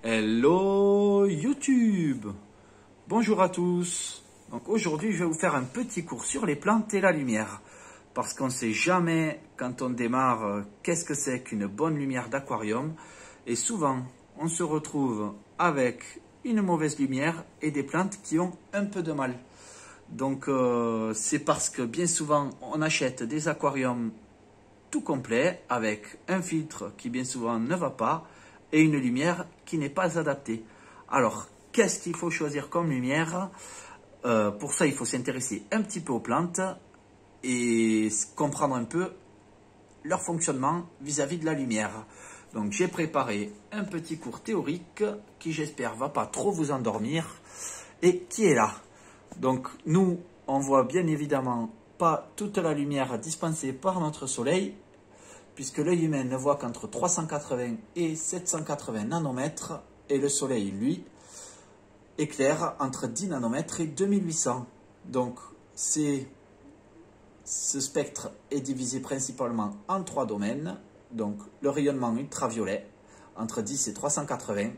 Hello YouTube. Bonjour à tous. Donc aujourd'hui je vais vous faire un petit cours sur les plantes et la lumière. Parce qu'on ne sait jamais quand on démarre qu'est-ce que c'est qu'une bonne lumière d'aquarium. Et souvent on se retrouve avec une mauvaise lumière et des plantes qui ont un peu de mal. Donc c'est parce que bien souvent on achète des aquariums tout complet avec un filtre qui bien souvent ne va pas et une lumière qui n'est pas adaptée. Alors, qu'est-ce qu'il faut choisir comme lumière? Pour ça, il faut s'intéresser un petit peu aux plantes et comprendre un peu leur fonctionnement vis-à-vis de la lumière. Donc, j'ai préparé un petit cours théorique qui, j'espère, ne va pas trop vous endormir et qui est là. Donc, nous, on voit bien évidemment pas toute la lumière dispensée par notre soleil, puisque l'œil humain ne voit qu'entre 380 et 780 nanomètres, et le soleil, lui, éclaire entre 10 nanomètres et 2800. Donc, ce spectre est divisé principalement en trois domaines. Donc, le rayonnement ultraviolet, entre 10 et 380,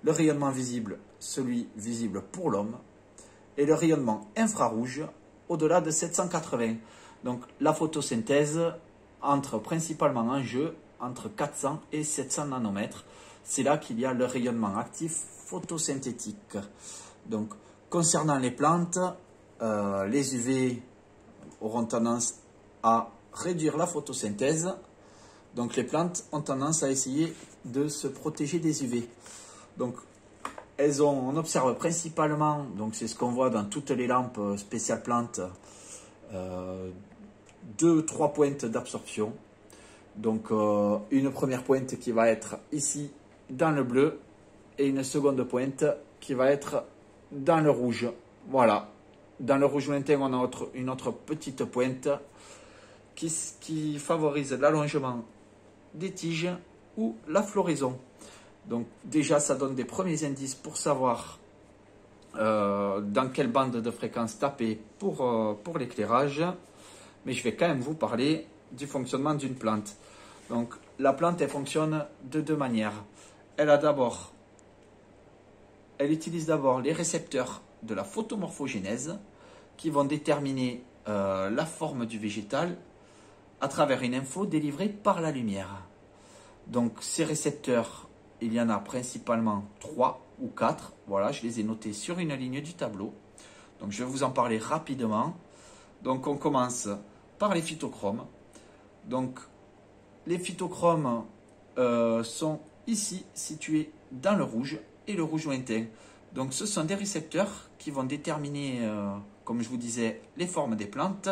le rayonnement visible, celui visible pour l'homme, et le rayonnement infrarouge, au-delà de 780. Donc, la photosynthèse entre principalement en jeu entre 400 et 700 nanomètres. C'est là qu'il y a le rayonnement actif photosynthétique. Donc, concernant les plantes, les UV auront tendance à réduire la photosynthèse. Donc, les plantes ont tendance à essayer de se protéger des UV. Donc, on observe principalement, donc c'est ce qu'on voit dans toutes les lampes spéciales plantes, 2-3 pointes d'absorption. Donc une première pointe qui va être ici dans le bleu et une seconde pointe qui va être dans le rouge. Voilà. Dans le rouge lointain, on a une autre petite pointe qui favorise l'allongement des tiges ou la floraison. Donc déjà, ça donne des premiers indices pour savoir dans quelle bande de fréquence taper pour l'éclairage. Mais je vais quand même vous parler du fonctionnement d'une plante. Donc, la plante, elle fonctionne de deux manières. Elle utilise d'abord les récepteurs de la photomorphogénèse qui vont déterminer la forme du végétal à travers une info délivrée par la lumière. Donc, ces récepteurs, il y en a principalement 3 ou 4. Voilà, je les ai notés sur une ligne du tableau. Donc, je vais vous en parler rapidement. Donc, on commence par les phytochromes. Donc, les phytochromes sont ici situés dans le rouge et le rouge lointain. Donc, ce sont des récepteurs qui vont déterminer, comme je vous disais, les formes des plantes.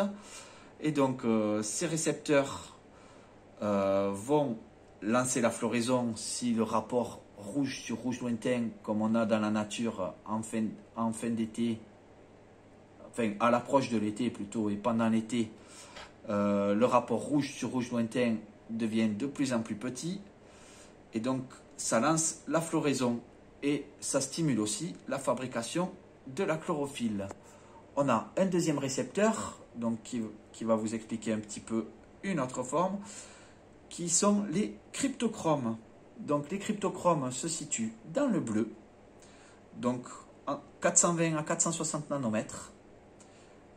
Et donc, ces récepteurs vont lancer la floraison si le rapport rouge sur rouge lointain, comme on a dans la nature en fin d'été, enfin à l'approche de l'été plutôt et pendant l'été, le rapport rouge sur rouge lointain devient de plus en plus petit et donc ça lance la floraison et ça stimule aussi la fabrication de la chlorophylle. On a un deuxième récepteur donc qui va vous expliquer un petit peu une autre forme, qui sont les cryptochromes. Donc les cryptochromes se situent dans le bleu, donc 420 à 460 nanomètres,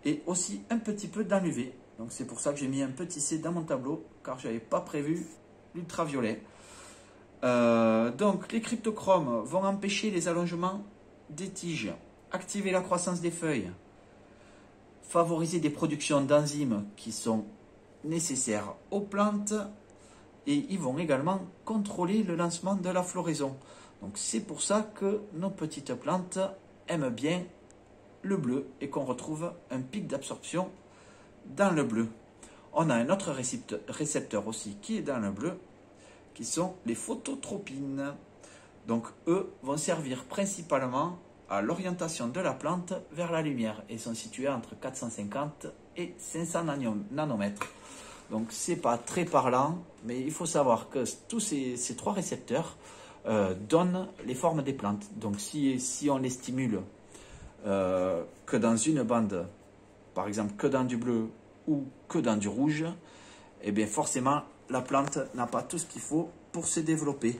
et aussi un petit peu dans l'UV. Donc c'est pour ça que j'ai mis un petit C dans mon tableau, car je n'avais pas prévu l'ultraviolet. Donc les cryptochromes vont empêcher les allongements des tiges, activer la croissance des feuilles, favoriser des productions d'enzymes qui sont nécessaires aux plantes, et ils vont également contrôler le lancement de la floraison. Donc c'est pour ça que nos petites plantes aiment bien le bleu et qu'on retrouve un pic d'absorption dans le bleu. On a un autre récepteur aussi qui est dans le bleu, qui sont les phototropines. Donc eux vont servir principalement à l'orientation de la plante vers la lumière et sont situés entre 450 et 500 nanomètres. Donc c'est pas très parlant, mais il faut savoir que tous ces trois récepteurs donnent les formes des plantes. Donc si on les stimule que dans une bande, par exemple que dans du bleu ou que dans du rouge, et bien forcément la plante n'a pas tout ce qu'il faut pour se développer.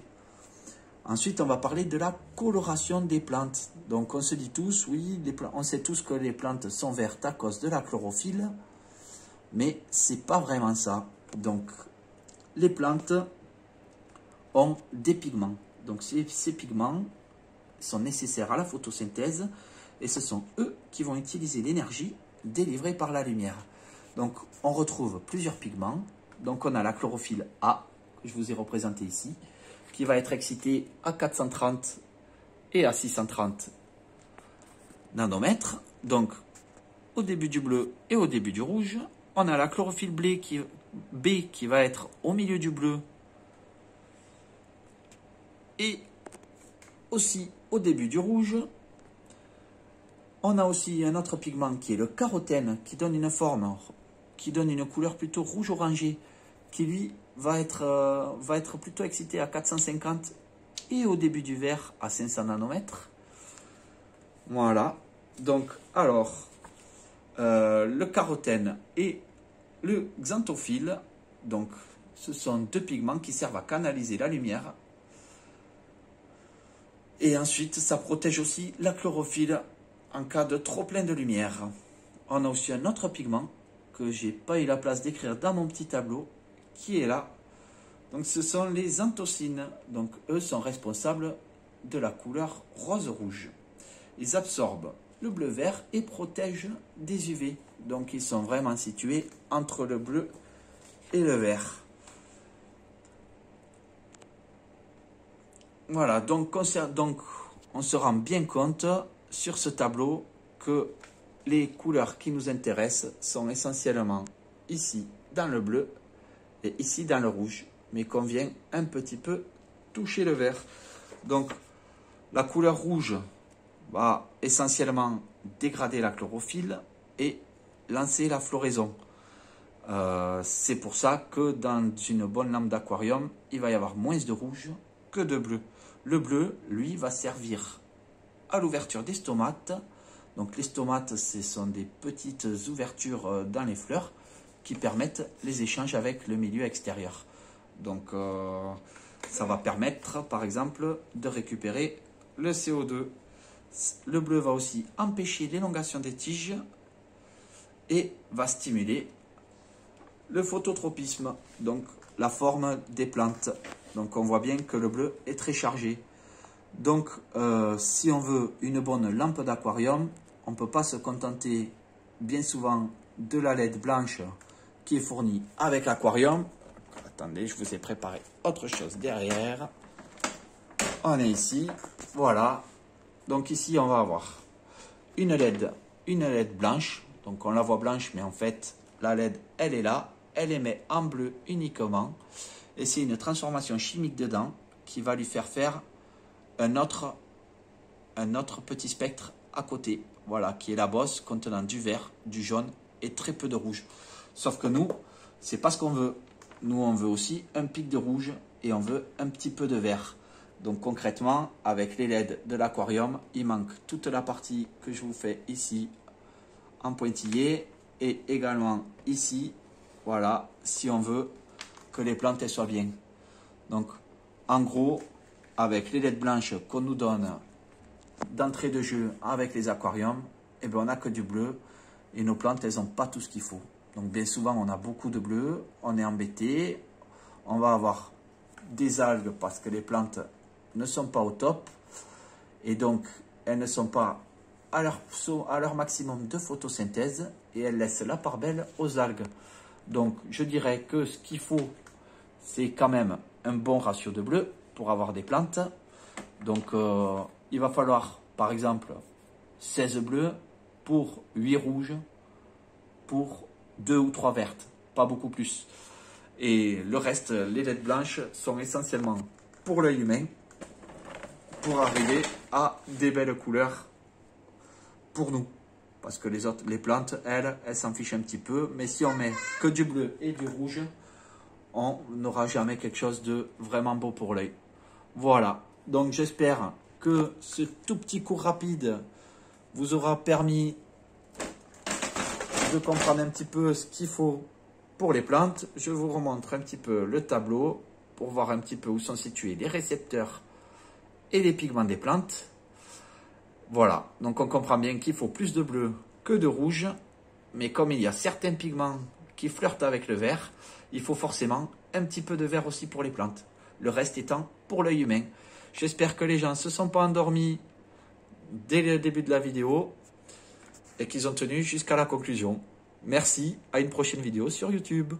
Ensuite, on va parler de la coloration des plantes. Donc, on se dit tous, oui, on sait tous que les plantes sont vertes à cause de la chlorophylle, mais c'est pas vraiment ça. Donc, les plantes ont des pigments. Donc, ces pigments sont nécessaires à la photosynthèse et ce sont eux qui vont utiliser l'énergie délivrée par la lumière. Donc, on retrouve plusieurs pigments. Donc, on a la chlorophylle A, que je vous ai représenté ici, qui va être excitée à 430 et à 630 nanomètres. Donc, au début du bleu et au début du rouge, on a la chlorophylle B qui va être au milieu du bleu et aussi au début du rouge. On a aussi un autre pigment qui est le carotène, qui donne une forme, qui donne une couleur plutôt rouge-orangé, qui lui va être plutôt excité à 450 et au début du vert à 500 nanomètres. Voilà. Donc, alors, le carotène et le xanthophyle, donc, ce sont deux pigments qui servent à canaliser la lumière. Et ensuite, ça protège aussi la chlorophylle en cas de trop plein de lumière. On a aussi un autre pigment que j'ai pas eu la place d'écrire dans mon petit tableau, qui est là. Donc ce sont les anthocyanes. Donc eux sont responsables de la couleur rose-rouge. Ils absorbent le bleu-vert et protègent des UV. Donc ils sont vraiment situés entre le bleu et le vert. Voilà, donc on se rend bien compte sur ce tableau que les couleurs qui nous intéressent sont essentiellement ici dans le bleu et ici dans le rouge, mais qu'on vient un petit peu toucher le vert. Donc la couleur rouge va essentiellement dégrader la chlorophylle et lancer la floraison. C'est pour ça que dans une bonne lampe d'aquarium, il va y avoir moins de rouge que de bleu. Le bleu, lui, va servir à l'ouverture des stomates. Donc les stomates, ce sont des petites ouvertures dans les fleurs qui permettent les échanges avec le milieu extérieur. Donc ça va permettre, par exemple, de récupérer le CO2. Le bleu va aussi empêcher l'élongation des tiges et va stimuler le phototropisme, donc la forme des plantes. Donc on voit bien que le bleu est très chargé. Donc si on veut une bonne lampe d'aquarium, on ne peut pas se contenter bien souvent de la LED blanche qui est fournie avec l'aquarium. Attendez, je vous ai préparé autre chose derrière. On est ici, voilà. Donc ici on va avoir une LED blanche. Donc on la voit blanche, mais en fait la LED elle est là, elle émet en bleu uniquement. Et c'est une transformation chimique dedans qui va lui faire un autre petit spectre à côté. Voilà, qui est la bosse contenant du vert, du jaune et très peu de rouge. Sauf que nous, c'est pas ce qu'on veut. Nous, on veut aussi un pic de rouge et on veut un petit peu de vert. Donc concrètement, avec les LED de l'aquarium, il manque toute la partie que je vous fais ici en pointillé et également ici. Voilà, si on veut que les plantes elles soient bien. Donc en gros, avec les LED blanches qu'on nous donne d'entrée de jeu avec les aquariums, eh bien, on n'a que du bleu et nos plantes elles n'ont pas tout ce qu'il faut. Donc bien souvent on a beaucoup de bleu, on est embêté, on va avoir des algues parce que les plantes ne sont pas au top et donc elles ne sont pas à leur maximum de photosynthèse et elles laissent la part belle aux algues. Donc je dirais que ce qu'il faut, c'est quand même un bon ratio de bleu pour avoir des plantes. Donc il va falloir par exemple 16 bleus pour 8 rouges pour 2 ou 3 vertes, pas beaucoup plus. Et le reste, les LED blanches sont essentiellement pour l'œil humain, pour arriver à des belles couleurs pour nous. Parce que les plantes, elles s'en fichent un petit peu. Mais si on met que du bleu et du rouge, on n'aura jamais quelque chose de vraiment beau pour l'œil. Voilà. Donc j'espère que ce tout petit cours rapide vous aura permis de comprendre un petit peu ce qu'il faut pour les plantes. Je vous remontre un petit peu le tableau pour voir un petit peu où sont situés les récepteurs et les pigments des plantes. Voilà, donc on comprend bien qu'il faut plus de bleu que de rouge, mais comme il y a certains pigments qui flirtent avec le vert, il faut forcément un petit peu de vert aussi pour les plantes, le reste étant pour l'œil humain. J'espère que les gens ne se sont pas endormis dès le début de la vidéo et qu'ils ont tenu jusqu'à la conclusion. Merci, à une prochaine vidéo sur YouTube.